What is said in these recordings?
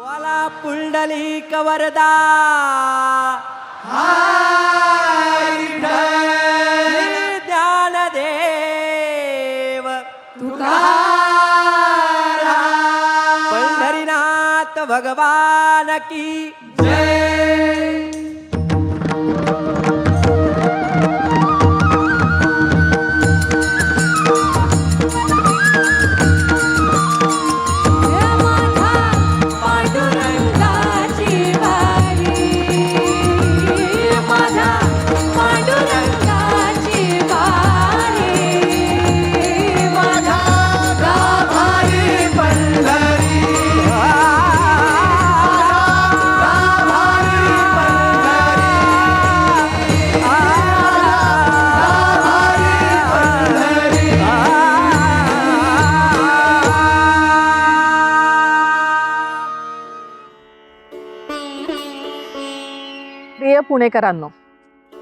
वाला पुंडलिक वरदा श्री ज्ञानदेव तुकाराम पंढरीनाथ भगवान की प्रिय पुणेकरांनो,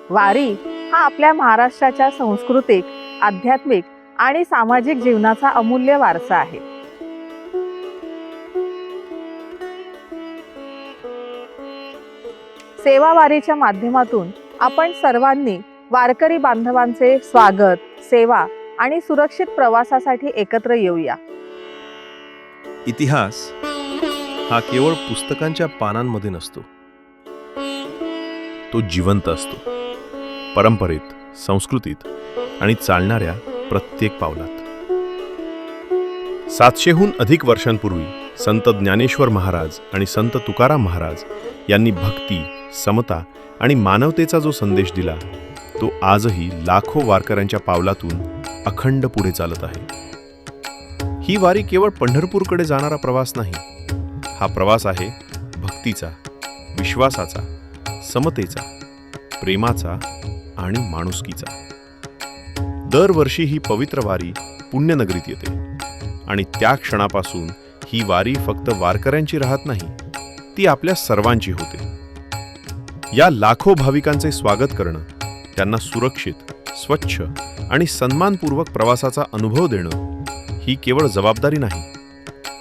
वारी हा आपल्या महाराष्ट्राच्या सांस्कृतिक, आध्यात्मिक आणि सामाजिक जीवनाचा अमूल्य वारसा आहे. सेवा वारीच्या माध्यमातून आपण सर्वांनी वारकरी बांधवांचे स्वागत, सेवा आणि सुरक्षित प्रवासासाठी एकत्र येऊया. इतिहास हा केवळ पुस्तकांच्या पानांमध्ये नसतो, तो जिवंत असतो. परंपरेत, संस्कृतीत आणि चालणाऱ्या प्रत्येक पावलात. 700हून अधिक वर्षांपूर्वी संत ज्ञानेश्वर महाराज आणि संत तुकाराम महाराज यांनी भक्ती, समता आणि मानवतेचा जो संदेश दिला, तो आजही लाखो वारकऱ्यांच्या पावलातून अखंड पुढे चालत आहे. ही वारी केवळ पंढरपूरकडे जाणारा प्रवास नाही, हा प्रवास आहे भक्तीचा, विश्वासाचा, समतेचा, प्रेमाचा आणि माणुसकीचा. दरवर्षी ही पवित्र वारी पुण्यनगरीत येते आणि त्या क्षणापासून ही वारी फक्त वारकऱ्यांची राहत नाही, ती आपल्या सर्वांची होते. या लाखो भाविकांचे स्वागत करणं, त्यांना सुरक्षित, स्वच्छ आणि सन्मानपूर्वक प्रवासाचा अनुभव देणं, ही केवळ जबाबदारी नाही,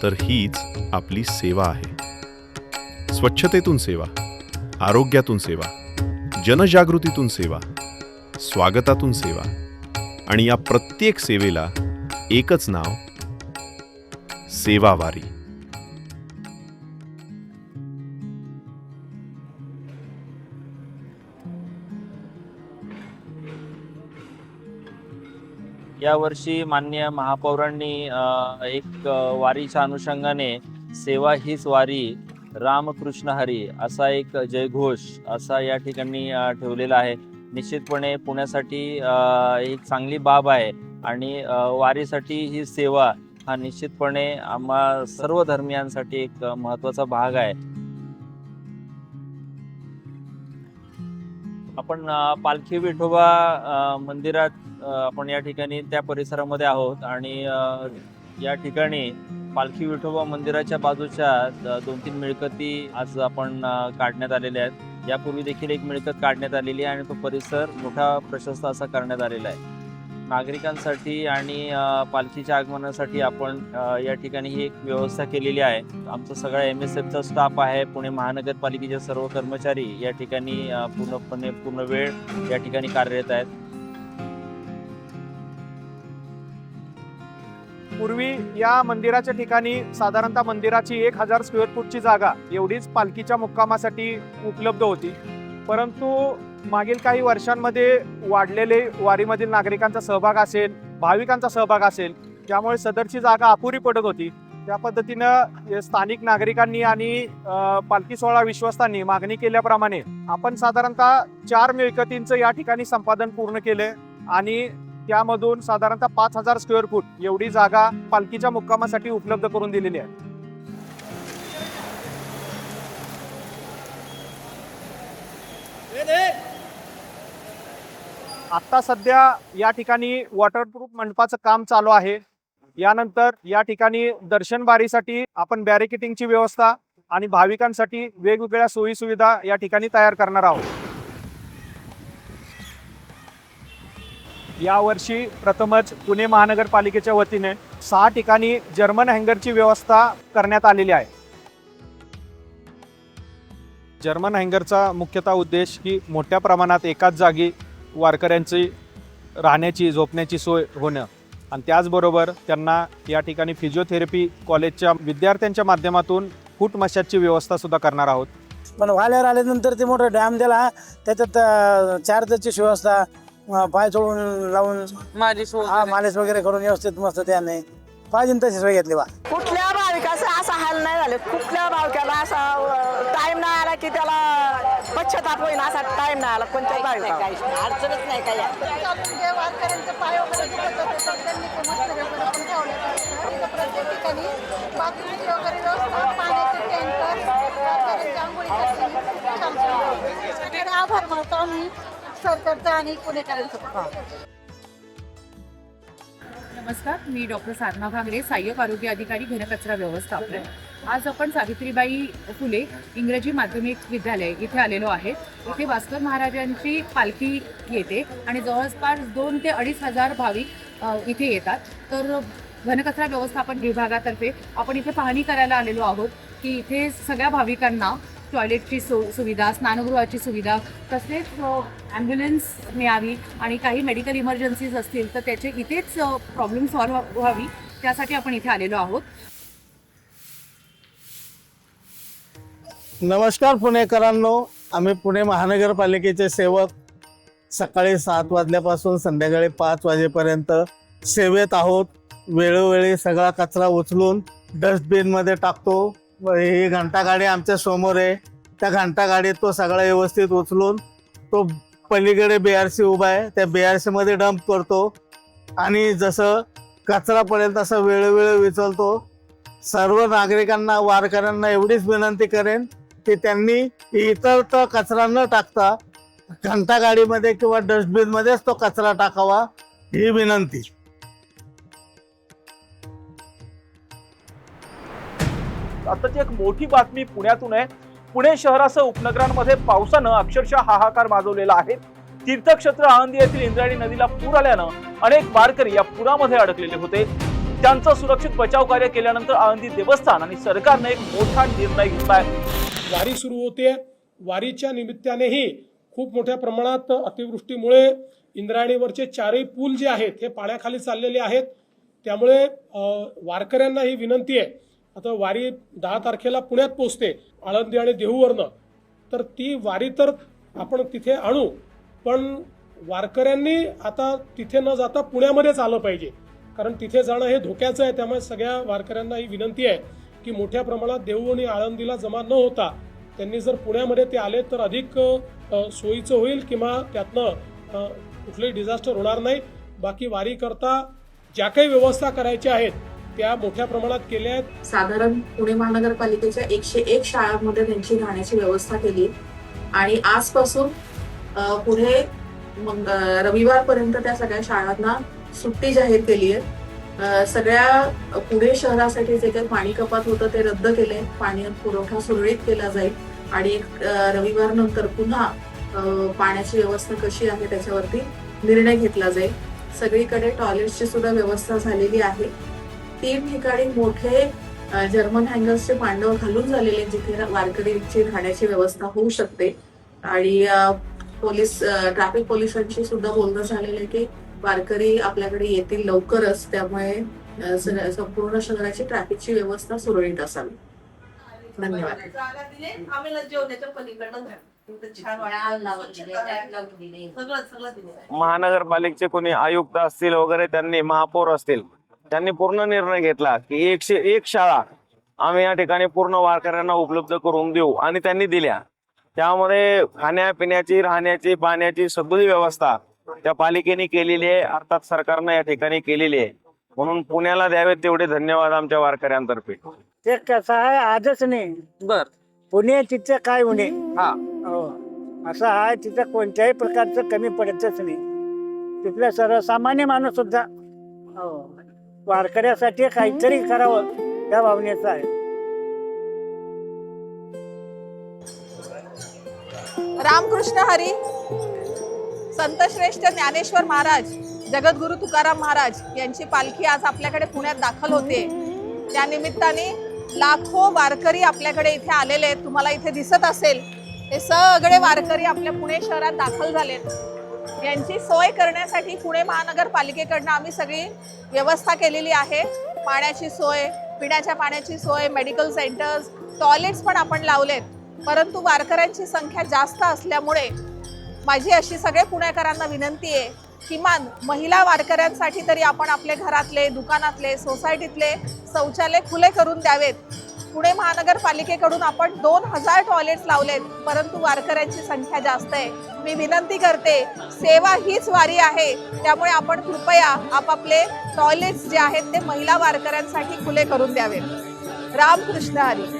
तर हीच आपली सेवा आहे. स्वच्छतेतून सेवा, आरोग्यातून सेवा, जनजागृतीतून सेवा, स्वागतातून सेवा आणि या प्रत्येक सेवेला एकच नाव, सेवा वारी. यावर्षी माननीय महापौरांनी एक वारीच्या अनुषंगाने सेवा हीच वारी, रामकृष्ण हरी असा एक जयघोष असा या ठिकाणी ठेवलेला आहे. निश्चितपणे पुण्यासाठी एक चांगली बाब आहे आणि वारीसाठी ही सेवा हा निश्चितपणे आम्हा सर्व धर्मियांसाठी एक महत्त्वाचा भाग आहे. आपण पालखी विठोबा मंदिरात आपण या ठिकाणी त्या परिसरामध्ये आहोत आणि या ठिकाणी पालखी विठोबा मंदिराच्या बाजूच्या 2-3 मिळकती आज आपण काढण्यात आलेल्या आहेत. यापूर्वी देखील एक मिळकत काढण्यात आलेली आहे आणि तो परिसर मोठा प्रशस्त असा करण्यात आलेला आहे. नागरिकांसाठी आणि पालखीच्या आगमनासाठी आपण या ठिकाणी ही एक व्यवस्था केलेली आहे. आमचा सगळा MSFचा स्टाफ आहे, पुणे महानगरपालिकेचे सर्व कर्मचारी या ठिकाणी पूर्ण वेळ या ठिकाणी कार्यरत आहेत. पूर्वी या मंदिराच्या ठिकाणी साधारणतः मंदिराची 1000 स्क्वेअर फूटची जागा एवढीच पालखीच्या मुक्कामासाठी उपलब्ध होती. परंतु मागील काही वर्षांमध्ये वाढलेले वारीमधील नागरिकांचा सहभाग असेल, भाविकांचा सहभाग असेल, त्यामुळे सदरची जागा अपुरी पडत होती. त्या पद्धतीनं स्थानिक नागरिकांनी आणि पालखी सोहळा विश्वस्तांनी मागणी केल्याप्रमाणे आपण साधारणतः 4 मिळकतींचं या ठिकाणी संपादन पूर्ण केले आणि त्यामधून साधारणतः 5000 स्क्वेअर फूट एवढी जागा पालखीच्या मुक्कामासाठी उपलब्ध करून दिलेली आहे. आता सध्या या ठिकाणी वॉटरप्रूफ मंडपाचं काम चालू आहे. यानंतर या ठिकाणी दर्शन बारीसाठी आपण बॅरिकेटिंगची व्यवस्था आणि भाविकांसाठी वेगवेगळ्या सोयी सुविधा या ठिकाणी तयार करणार आहोत. यावर्षी प्रथमच पुणे महानगरपालिकेच्या वतीने 6 ठिकाणी जर्मन हँगरची व्यवस्था करण्यात आलेली आहे. जर्मन हँगरचा मुख्यतः उद्देश की मोठ्या प्रमाणात एकाच जागी वारकऱ्यांची राहण्याची झोपण्याची सोय होणं आणि त्याचबरोबर त्यांना या ठिकाणी फिजिओथेरपी कॉलेजच्या विद्यार्थ्यांच्या माध्यमातून फूट मशाजची व्यवस्थासुद्धा करणार आहोत. पण वाल्यावर आल्यानंतर ते मोठा डॅम दिला, त्याच्यात चार्जरची व्यवस्था, पाय चोळून लावून मालिश वगैरे करून व्यवस्थित मस्त त्याने पाहिजे तशी सोय घेतली. कुठल्या भाविकाचं असा हाल नाही झाले. कुठल्या भाविकाला असा टाइम नाही आला की त्याला पश्चाताप होईन असा टाइम नाही आला. कोणत्या भाविकाला अडचणच नाही काही. वारकऱ्यांचे पाय वगैरे दुखत होते तर त्यांनी मस्त वगैरे पण ठेवले. प्रत्येक ठिकाणी बाथरूमची वगैरे व्यवस्था, पाण्याचे टँकर, वारकऱ्यांच्या आंघोळीसाठी आभार मानतो आम्ही सरकारचा आणि पुणेकरांचा. नमस्कार, मी डॉक्टर साधना भांगरे, सहाय्यक आरोग्य अधिकारी घनकचरा व्यवस्थापन. आज आपण सावित्रीबाई फुले इंग्रजी माध्यमिक विद्यालय इथे आलेलो आहे. इथे भास्कर महाराजांची पालखी येते आणि जवळपास 2,000 ते 2,500 भाविक इथे येतात. तर घनकचरा व्यवस्थापन विभागातर्फे आपण इथे पाहणी करायला आलेलो आहोत की इथे सगळ्या भाविकांना टॉयलेटची सुविधा, स्नानगृहाची सुविधा, तसेच ॲम्ब्युलन्स मिळावी आणि काही मेडिकल इमर्जन्सीज असतील तर त्याचे इथेच प्रॉब्लेम सॉल्व्ह व्हावी, त्यासाठी आपण इथे आलेलो आहोत. नमस्कार पुणेकरांनो, आम्ही पुणे महानगरपालिकेचे सेवक सकाळी 7 वाजल्यापासून संध्याकाळी 5 वाजेपर्यंत सेवेत आहोत. वेळोवेळी सगळा कचरा उचलून डस्टबिनमध्ये टाकतो. ही घंटागाडी आमच्या समोर आहे, त्या घंटागाडीत तो सगळा व्यवस्थित उचलून तो पलीकडे BRC उभा आहे, त्या BRCमध्ये डंप करतो आणि जसं कचरा पडेल तसं वेळोवेळी उचलतो. सर्व नागरिकांना, वारकऱ्यांना एवढीच विनंती करेन की त्यांनी इतर तर कचरा न टाकता घंटागाडीमध्ये किंवा डस्टबिनमध्येच तो कचरा टाकावा, ही विनंती. आताची एक मोठी बातमी पुण्यातून आहे. पुणे शहरासह उपनगरांमध्ये पावसानं अक्षरशः हाहाकार माजवलेला आहे. तीर्थक्षेत्र आळंदी येथील इंद्रायणी नदीला पूर आल्यानं अनेक वारकरी या पुरामध्ये अडकलेले होते. त्यांचा सुरक्षित बचाव कार्य केल्यानंतर आळंदी देवस्थान आणि सरकारने एक मोठा निर्णय घेतलाय. वारी सुरू होते. वारीच्या निमित्तानेही खूप मोठ्या प्रमाणात अतिवृष्टीमुळे इंद्रायणीवरचे 4ही पूल जे आहेत हे पाण्याखाली चाललेले आहेत. त्यामुळे वारकऱ्यांना ही विनंती आहे, आता वारी 10 तारखेला पुण्यात पोहोचते आळंदी आणि देहूवरनं, तर ती वारी तर आपण तिथे आणू, पण वारकऱ्यांनी आता तिथे न जाता पुण्यामध्येच आलं पाहिजे, कारण तिथे जाणं हे धोक्याचं आहे. त्यामुळे सगळ्या वारकऱ्यांना ही विनंती आहे की मोठ्या प्रमाणात देहू आणि आळंदीला जमा न होता त्यांनी जर पुण्यामध्ये ते आले तर अधिक सोयीचं होईल किंवा त्यातनं कुठलंही डिझास्टर होणार नाही. बाकी वारी करता ज्या काही व्यवस्था करायच्या आहेत त्या मोठ्या प्रमाणात केल्या आहेत. साधारण पुणे महानगरपालिकेच्या 101 शाळांमध्ये त्यांची राहण्याची व्यवस्था केली आणि आजपासून पुढे रविवारपर्यंत त्या सगळ्या शाळांना सुट्टी जाहीर केली आहे. सगळ्या पुणे शहरासाठी जे काही पाणी कपात होतं ते रद्द केले. पाणी पुरवठा सुरळीत केला जाईल आणि रविवार नंतर पुन्हा पाण्याची व्यवस्था कशी आहे त्याच्यावरती निर्णय घेतला जाईल. सगळीकडे टॉयलेटची सुद्धा व्यवस्था झालेली आहे. 3 ठिकाणी मोठे जर्मन हँगर्सचे मांडव घालून झालेले जिथे वारकरीची राहण्याची व्यवस्था होऊ शकते आणि ट्रॅफिक पोलिसांशी सुद्धा बोलणं झालेलं आहे की वारकरी आपल्याकडे येतील लवकरच, त्यामुळे संपूर्ण शहराची ट्रॅफिकची व्यवस्था सुरळीत असावी. धन्यवाद. महानगरपालिकेचे कोणी आयुक्त असतील वगैरे, त्यांनी महापौर असतील, त्यांनी पूर्ण निर्णय घेतला की 101 शाळा आम्ही या ठिकाणी पूर्ण वारकऱ्यांना उपलब्ध करून देऊ आणि त्यांनी दिल्या. त्यामध्ये खाण्यापिण्याची, राहण्याची, पाण्याची सगळी व्यवस्था त्या पालिकेने केलेली आहे, अर्थात सरकारनं या ठिकाणी केलेली आहे. म्हणून पुण्याला द्यावेत तेवढे धन्यवाद आमच्या वारकऱ्यांतर्फे. ते कसं आहे आजच नाही, पुणे तिथं काय होणे असं आहे. तिथं कोणत्याही प्रकारचं कमी पडतच नाही. तिथल्या सर्वसामान्य माणूस सुद्धा वारकऱ्यासाठी काहीतरी करावं त्या भावनेचं आहे. रामकृष्ण हरी. संतश्रेष्ठ ज्ञानेश्वर महाराज, जगद्गुरु तुकाराम महाराज यांची पालखी आज आपल्याकडे पुण्यात दाखल होते. त्या निमित्ताने लाखो वारकरी आपल्याकडे इथे आलेले आहेत. तुम्हाला इथे दिसत असेल हे सगळे वारकरी आपल्या पुणे शहरात दाखल झालेत। यांची सोय करण्यासाठी पुणे महानगरपालिकेकडनं आम्ही सगळी व्यवस्था केलेली आहे। पाण्याची सोय, पिण्याच्या पाण्याची सोय, मेडिकल सेंटर्स, टॉयलेट्स पण आपण लावलेत। परंतु वारकऱ्यांची संख्या जास्त असल्यामुळे माझी अशी सगळे पुणेकरांना विनंती आहे, किमान महिला वारकऱ्यांसाठी तरी आपण आपले घरातले, दुकानातले, सोसायटीतले शौचालय खुले करून द्यावेत। पुणे महानगरपालिकेकडून आपण 2000 टॉयलेट्स लावलेत, परंतु वारकऱ्यांची संख्या जास्त आहे। मी विनंती करते, सेवा हीच वारी आहे, त्यामुळे आपण कृपया आपापले टॉयलेट्स जे आहेत ते महिला वारकऱ्यांसाठी खुले करून द्यावेत। रामकृष्ण हरी।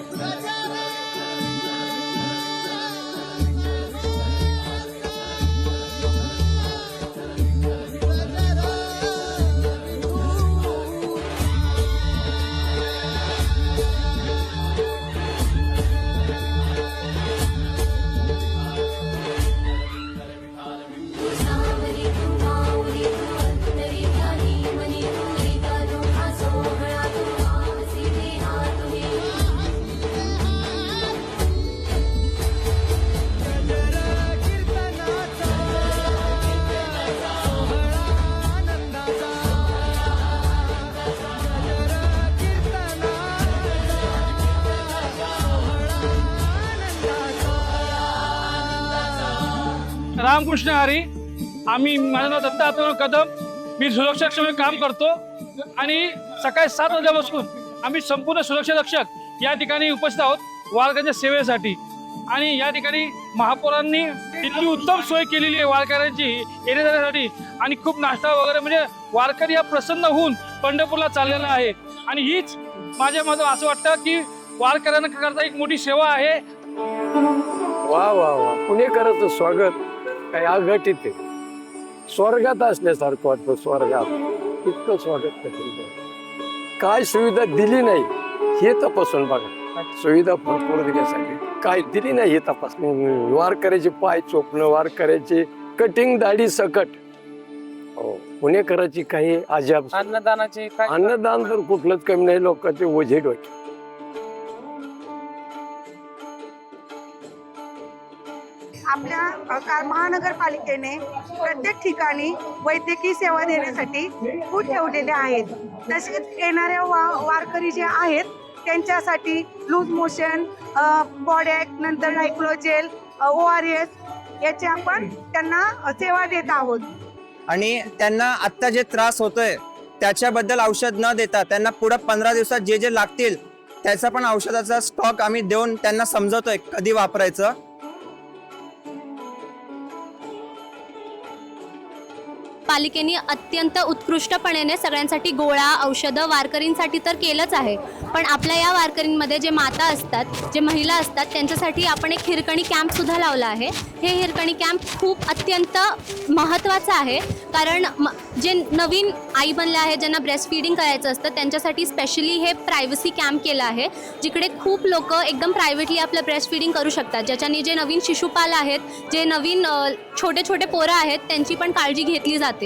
रामकृष्ण हरी। आम्ही, माझं नाव दत्ता अतुल कदम, मी सुरक्षा रक्षक काम करतो आणि सकाळी 7 वाजल्यापासून आम्ही संपूर्ण सुरक्षा रक्षक या ठिकाणी उपस्थित आहोत वारकऱ्यांच्या सेवेसाठी। आणि या ठिकाणी महापौरांनी इतकी उत्तम सोय केलेली आहे वारकऱ्यांची येण्या जाण्यासाठी, आणि खूप नाश्ता वगैरे, म्हणजे वारकरी हा प्रसन्न होऊन पंढरपूरला चाललेला आहे। आणि हीच माझ्या मते असं वाटतं की वारकऱ्यांना करता एक मोठी सेवा आहे। वा वा वा, पुणेकरांचं स्वागत काय अघटित आहे, स्वर्गात असल्यासारखं वाटतं। स्वर्गात इतकं स्वागत करतील। काय सुविधा दिली नाही हे तपासून बघा, सुविधा भरपूर दिल्यासाठी काय दिली नाही हे तपासून। वारकऱ्याचे पाय चोपणं, वारकऱ्याचे कटिंग दाढी सकट, हो पुणेकराची काही अजाब। अन्नदान तर कुठलंच कमी नाही, लोकांचे ओझे डोके। आपल्या महानगरपालिकेने प्रत्येक ठिकाणी वैद्यकीय सेवा देण्यासाठी खूप ठेवलेले आहेत। तसेच येणाऱ्या वारकरी जे आहेत त्यांच्यासाठी लूज मोशन, बॉडॅक, नंतर नायक्लोजेल, ORS याची आपण त्यांना सेवा देत आहोत। आणि त्यांना आत्ता जे त्रास होतोय त्याच्याबद्दल औषध न देता त्यांना पुढे 15 दिवसात जे जे लागतील त्याचा पण औषधाचा स्टॉक आम्ही देऊन त्यांना समजवतोय कधी वापरायचं। पालिकेने अत्यंत उत्कृष्टपणे सगळ्यांसाठी गोळ्या, औषधं वारकरींसाठी तर केलंच आहे, पण आपल्या या वारकरींमध्ये जे माता असतात, जे महिला असतात, त्यांच्यासाठी आपण एक हिरकणी कॅम्पसुद्धा लावला आहे। हे हिरकणी कॅम्प खूप अत्यंत महत्त्वाचं आहे, कारण जे नवीन आई बनले आहेत, ज्यांना ब्रेस्ट फीडिंग करायचं असतं, त्यांच्यासाठी स्पेशली हे प्रायव्हसी कॅम्प केलं आहे, जिकडे खूप लोक एकदम प्रायव्हेटली आपलं ब्रेस्ट फीडिंग करू शकतात, ज्याच्याने जे नवीन शिशुपाल आहेत, जे नवीन छोटे छोटे पोरं आहेत, त्यांची पण काळजी घेतली जाते।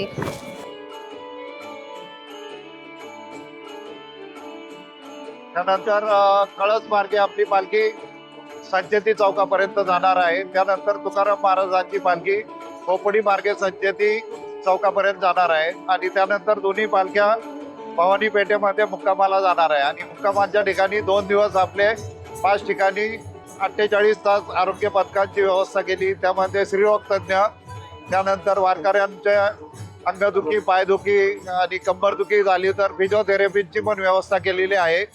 त्यानंतर कळस मार्गे आपली पालखी संचेती चौकापर्यंत जाणार आहे। त्यानंतर तुकाराम महाराजांची पालखी खोपडी मार्गे संचेती चौकापर्यंत जाणार आहे आणि त्यानंतर दोन्ही पालख्या भवानी पेठेमध्ये मुक्कामाला जाणार आहे। आणि मुक्कामाच्या ठिकाणी 2 दिवस आपले 5 ठिकाणी 48 तास आरोग्य पथकांची व्यवस्था केली, त्यामध्ये स्त्रीरोग तज्ज्ञ, त्यानंतर वारकऱ्यांच्या अंगदुखी, पायदुखी आणि कंबरदुखी झाली तर फिजिओथेरपीची पण व्यवस्था केलेली आहे।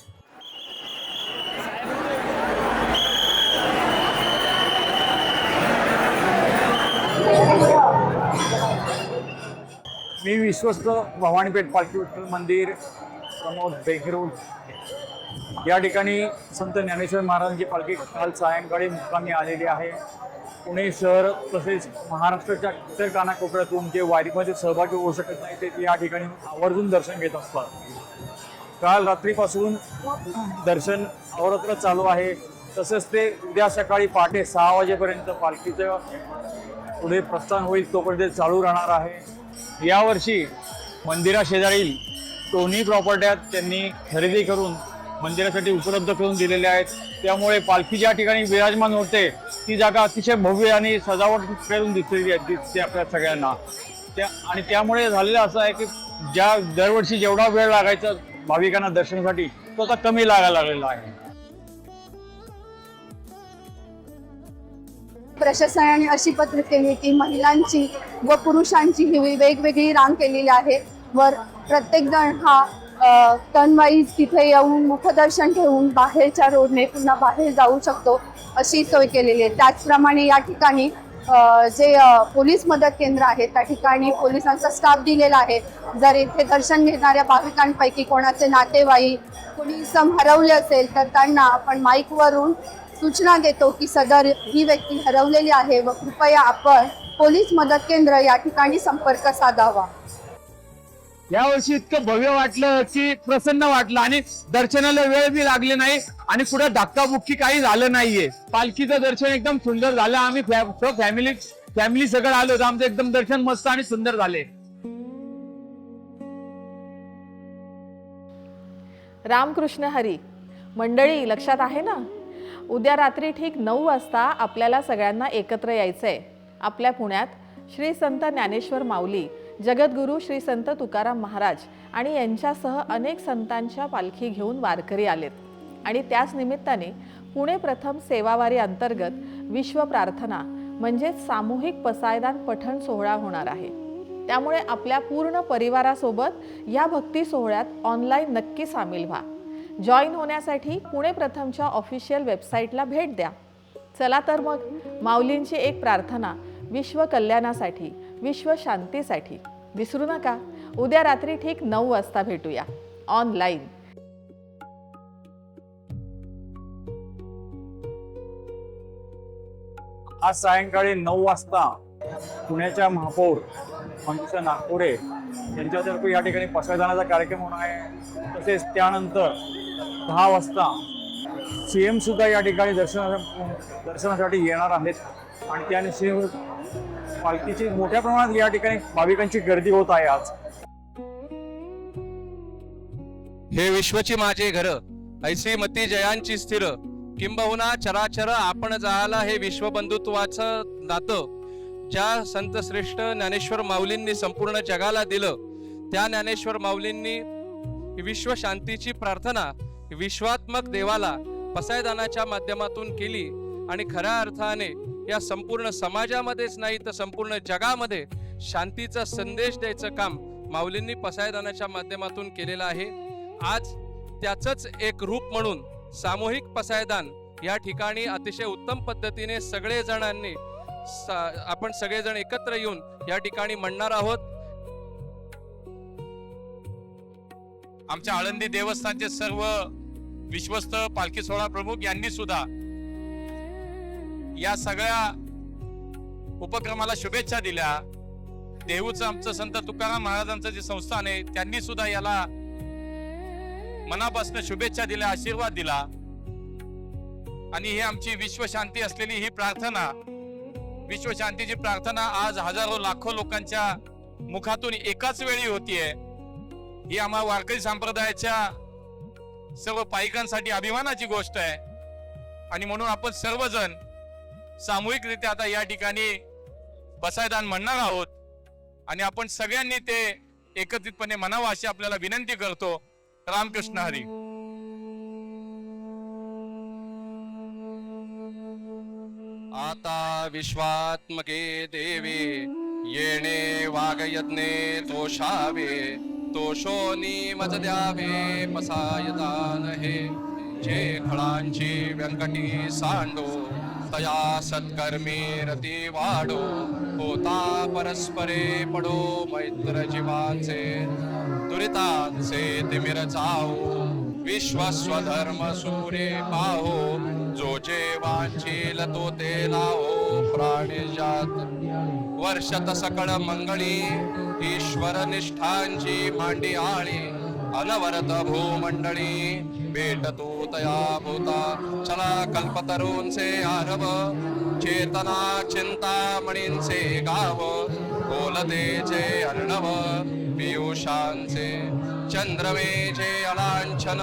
मी विश्वस्त भवानीपेठ पालखी विठ्ठल मंदिर प्रमोद बेगरोड या ठिकाणी संत ज्ञानेश्वर महाराजांची पालखी काल सायंकाळी मुक्कामी आलेली आहे। पुणे शहर तसेच महाराष्ट्राच्या इतर कानाकोपऱ्यातून जे वारीमध्ये सहभागी होऊ शकत नाही ते या ठिकाणी आवर्जून दर्शन घेत असतात। काल रात्रीपासून दर्शन अवरात्र चालू आहे, तसेच ते उद्या सकाळी पहाटे 6 वाजेपर्यंत पालखीचं पुढे प्रस्थान होईल तोपर्यंत चालू राहणार आहे। यावर्षी मंदिराशेजारील दोन्ही प्रॉपर्ट्या त्यांनी खरेदी करून मंदिरासाठी उपलब्ध करून दिलेल्या आहेत. त्यामुळे पालखी ज्या ठिकाणी विराजमान होते ती जागा अतिशय भव्य आणि सजावट करून दिसते आपल्या सगळ्यांना. आणि त्यामुळे झालेलं असं आहे की ज्या दरवर्षी जेवढा वेळ लागायचा भाविकांना दर्शनासाठी तो आता कमी लागायला लागलेला आहे. प्रशासनाने अशी पद्धत केली की महिलांची व पुरुषांची ही वेगवेगळी रांग केलेली आहे व प्रत्येक जण हा टर्नवाईज तिथे येऊन मुखदर्शन ठेवून बाहेरच्या रोडने पुन्हा बाहेर जाऊ शकतो अशी सोय केलेली आहे. त्याचप्रमाणे या ठिकाणी जे पोलीस मदत केंद्र आहे त्या ठिकाणी पोलिसांचा स्टाफ दिलेला आहे. जर इथे दर्शन घेणाऱ्या भाविकांपैकी कोणाचे नातेवाईक कोणी इसम हरवले असेल तर त्यांना आपण माईकवरून सूचना देतो की सदर ही व्यक्ती हरवलेली आहे व कृपया आपण पोलीस मदत केंद्र या ठिकाणी संपर्क साधावा. यावर्षी इतकं भव्य वाटलं की प्रसन्न वाटलं आणि दर्शनाला वेळ बी लागले नाही आणि पुढे धक्काबुक्की काही झालं नाहीये. पालखीचं दर्शन एकदम सुंदर झालं. आम्ही फॅमिली सगळं आलो होतो. आमचं एकदम दर्शन मस्त आणि सुंदर झाले. रामकृष्ण हरी मंडळी, लक्षात आहे ना? उद्या रात्री ठीक 9 वाजता आपल्याला सगळ्यांना एकत्र यायचंय. आपल्या पुण्यात श्री संत ज्ञानेश्वर माऊली, जगद्गुरू श्री संत तुकाराम महाराज आणि यांच्यासह अनेक संतांच्या पालखी घेऊन वारकरी आलेत आणि त्याच निमित्ताने पुणे प्रथम सेवावारी अंतर्गत विश्व प्रार्थना म्हणजेच सामूहिक पसायदान पठण सोहळा होणार आहे. त्यामुळे आपल्या पूर्ण परिवारासोबत या भक्ती सोहळ्यात ऑनलाईन नक्की सामील व्हा. जॉईन होण्यासाठी पुणे प्रथमच्या ऑफिशियल वेबसाईटला भेट द्या. चला तर मग माऊलींची एक प्रार्थना विश्व कल्याणासाठी, विश्व शांतीसाठी विसरू नका. उद्या रात्री ठीक 9 वाजता भेटूया ऑनलाईन. आज सायंकाळी 9 वाजता पुण्याच्या महापौर मंजुषा नागपुरे यांच्यातर्फे या ठिकाणी पसायदानाचा कार्यक्रम होणार आहे. तसेच त्यानंतर 10 वाजता CM सुद्धा या ठिकाणी दर्शनासाठी येणार आहेत आणि त्याने पालखीची मोठ्या प्रमाणात या ठिकाणी भाविकांची गर्दी होत आहे. आज हे विश्वची माझे घर, ऐसी मती जयांची स्थिर, किंबहुना चराचर आपण जायला हे विश्वबंधुत्वाचं नातं ज्या संत श्रेष्ठ ज्ञानेश्वर माऊलींनी संपूर्ण जगाला दिलं, त्या ज्ञानेश्वर माऊलींनी विश्व शांतीची प्रार्थना विश्वात्मक देवाला पसायदानाच्या माध्यमातून केली आणि खऱ्या अर्थाने या संपूर्ण समाजामध्येच नाही तर संपूर्ण जगामध्ये शांतीचा संदेश द्यायचं काम माऊलींनी पसायदानाच्या माध्यमातून केलेलं आहे. आज त्याचंच एक रूप म्हणून सामूहिक पसायदान या ठिकाणी अतिशय उत्तम पद्धतीने सगळेजणांनी आपण सगळेजण एकत्र येऊन या ठिकाणी म्हणणार आहोत. आमच्या आळंदी देवस्थानचे सर्व विश्वस्त पालखी सोहळा प्रमुख यांनी सुद्धा या सगळ्या उपक्रमाला शुभेच्छा दिल्या. देहूचं आमचं संत तुकाराम महाराजांचं जे संस्थान आहे त्यांनी सुद्धा याला मनापासून शुभेच्छा दिल्या, आशीर्वाद दिला. आणि ही आमची विश्वशांती असलेली ही प्रार्थना, विश्वशांतीची प्रार्थना आज हजारो लाखो लोकांच्या मुखातून एकाच वेळी होतीये. ही आम्हा वारकरी संप्रदायाच्या सर्व पायिकांसाठी अभिमानाची गोष्ट आहे आणि म्हणून आपण सर्वजण सामूहिकरित्या आता या ठिकाणी पसायदान म्हणणार आहोत आणि आपण सगळ्यांनी ते एकत्रितपणे म्हणावं अशी आपल्याला विनंती करतो. रामकृष्ण हरी. आता विश्वात्मके देवे येणे वागयज्ञे तोषावे, तोषोनी मज द्यावे पसायदान हे. जे फळांची व्यंकटी सांडो तया सत्कर्मी रती वाढो, होता परस्परे पडो मैत्र जीवांचे, दुरितांचे तिमिर जाओ, विश्वस्वधर्म सूर्य पाहो, जो जे वांचील तो ते लावो प्राणिजात. वर्षत सकळ मंगळी ईश्वर निष्ठांची मांडी आळी, अनवरत भूमंडळी भेटतो तया भूता चला कल्पतरूंचे आरव चेतना चिंतामणींचे गाव बोलतेचे अर्णव पियुषांचे चंद्रमेचे अलांछन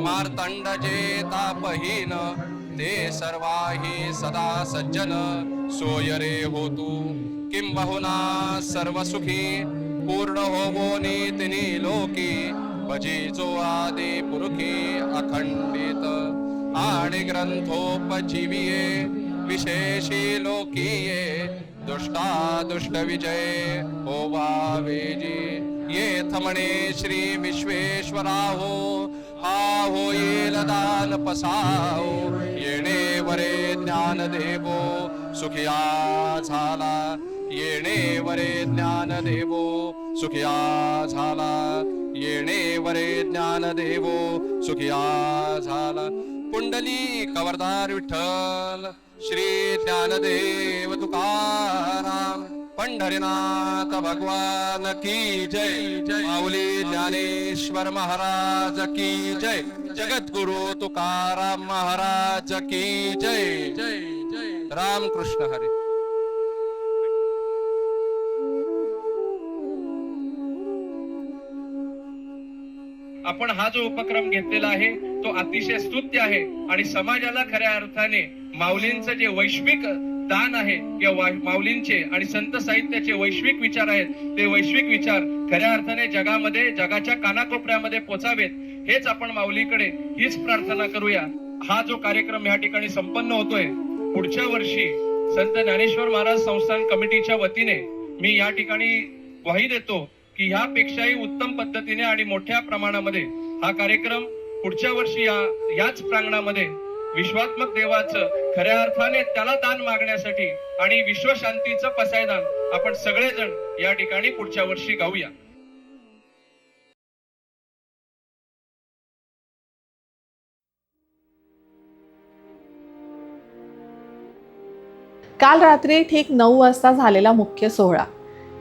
मार्तंडजे तापहीन ते सर्वाही सदा सज्जन सोय रे होतू किंबहुना सर्वसुखी पूर्ण होवो नीतिनी लोकी भजिजो आदि पुरुखी अखंडित आणि ग्रंथोपजीविये विशेषी लोकीये दुष्टा दुष्ट विजय होवावेजी येथ म्हणे श्री विश्वेश्वराहो हा होईल दान पसाओ येणे वरे ज्ञान देवो सुखिया झाला येणे वरे ज्ञान देवो सुखिया झाला येणे वरे ज्ञान देवो सुखिया झाला कुंडली कवरदार विठ्ठल श्री ज्ञानदेव तुकाराम पंढरीनाथ भगवान की जय जय माऊली ज्ञानेश्वर महाराज की जय जगद्गुरु तुकाराम महाराज की जय जय जय राम कृष्ण हरी. आपण हा जो उपक्रम घेतलेला आहे तो अतिशय स्तुत्य आहे आणि समाजाला खऱ्या अर्थाने माऊलींचं जे वैश्विक दान आहे किंवा माऊलींचे आणि संत साहित्याचे वैश्विक विचार आहेत ते वैश्विक विचार खऱ्या अर्थाने जगामध्ये जगाच्या कानाकोपऱ्यामध्ये पोचावेत हेच आपण माऊलीकडे हीच प्रार्थना करूया. हा जो कार्यक्रम या ठिकाणी संपन्न होतोय पुढच्या वर्षी संत ज्ञानेश्वर महाराज संस्थान कमिटीच्या वतीने मी या ठिकाणी ग्वाही देतो की ह्यापेक्षाही उत्तम पद्धतीने आणि मोठ्या प्रमाणामध्ये हा कार्यक्रम पुढच्या वर्षी याच प्रांगणामध्ये विश्वात्मक देवाचं खऱ्या अर्थाने त्याला दान मागण्यासाठी आणि विश्वशांतीचं पसायदान आपण सगळेजण या ठिकाणी पुढच्या वर्षी गाऊया. काल रात्री ठीक 9 वाजता झालेला मुख्य सोहळा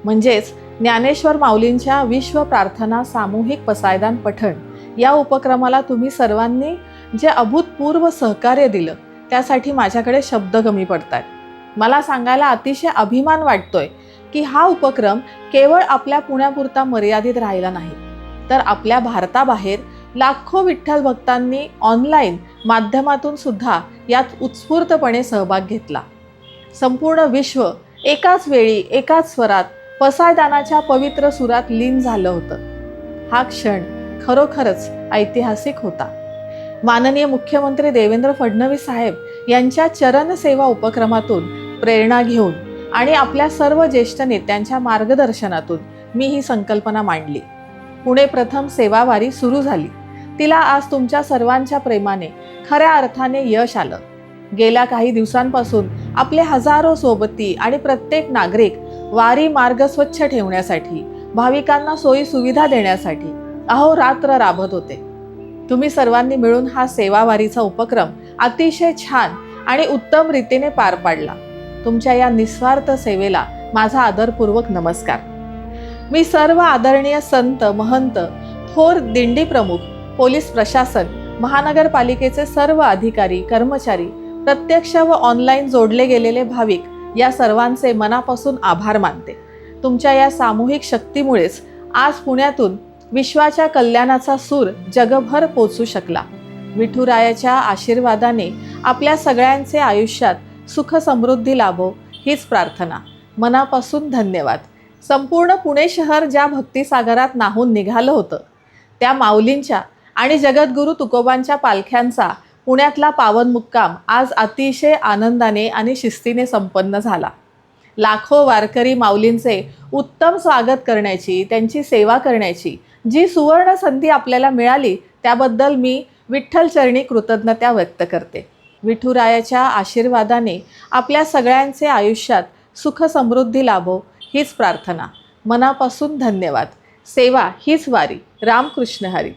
म्हणजेच ज्ञानेश्वर माऊलींच्या विश्व प्रार्थना सामूहिक पसायदान पठण या उपक्रमाला तुम्ही सर्वांनी जे अभूतपूर्व सहकार्य दिलं त्यासाठी माझ्याकडे शब्द कमी पडतात. मला सांगायला अतिशय अभिमान वाटतोय की हा उपक्रम केवळ आपल्या पुण्यापुरता मर्यादित राहिला नाही तर आपल्या भारताबाहेर लाखो विठ्ठल भक्तांनी ऑनलाईन माध्यमातून सुद्धा यात उत्स्फूर्तपणे सहभाग घेतला. संपूर्ण विश्व एकाच वेळी एकाच स्वरात पसायदानाच्या पवित्र सुरात लीन झालं होतं. हा क्षण खरोखरच ऐतिहासिक होता. माननीय मुख्यमंत्री देवेंद्र फडणवीस साहेब यांच्या चरण सेवा उपक्रमातून प्रेरणा घेऊन आणि आपल्या सर्व ज्येष्ठ नेत्यांच्या मार्गदर्शनातून मी ही संकल्पना मांडली. पुणे प्रथम सेवावारी सुरू झाली. तिला आज तुमच्या सर्वांच्या प्रेमाने खऱ्या अर्थाने यश आलं. गेल्या काही दिवसांपासून आपले हजारो सोबती आणि प्रत्येक नागरिक वारी मार्ग स्वच्छ ठेवण्यासाठी भाविकांना सोयी सुविधा देण्यासाठी अहोरात्र राबत होते. तुम्ही सर्वांनी मिळून हा सेवावारीचा उपक्रम अतिशय छान आणि उत्तम रीतीने पार पाडला. तुमच्या या निस्वार्थ सेवेला माझा आदरपूर्वक नमस्कार. मी सर्व आदरणीय संत महंत थोर दिंडी प्रमुख पोलीस प्रशासन महानगरपालिकेचे सर्व अधिकारी कर्मचारी प्रत्यक्ष व ऑनलाईन जोडले गेलेले भाविक या सर्वांचे मनापासून आभार मानते. तुमच्या या सामूहिक शक्तीमुळेच आज पुण्यातून विश्वाच्या कल्याणाचा सूर जगभर पोचू शकला. विठुरायाच्या आशीर्वादाने आपल्या सगळ्यांचे आयुष्यात सुख समृद्धी लाभो हीच प्रार्थना. मनापासून धन्यवाद. संपूर्ण पुणे शहर ज्या भक्तिसागरात न्हाऊन निघालं होतं त्या माऊलींच्या आणि जगद्गुरू तुकोबांच्या पालख्यांचा पुण्यातला पावन मुक्काम आज अतिशय आनंदाने आणि शिस्तीने संपन्न झाला. लाखो वारकरी माऊलींचे उत्तम स्वागत करण्याची त्यांची सेवा करण्याची जी सुवर्ण संधी आपल्याला मिळाली त्याबद्दल मी विठ्ठलचरणी कृतज्ञता व्यक्त करते. विठुरायाच्या आशीर्वादाने आपल्या सगळ्यांचे आयुष्यात सुख समृद्धी लाभो हीच प्रार्थना. मनापासून धन्यवाद. सेवा हीच वारी. रामकृष्ण हरी.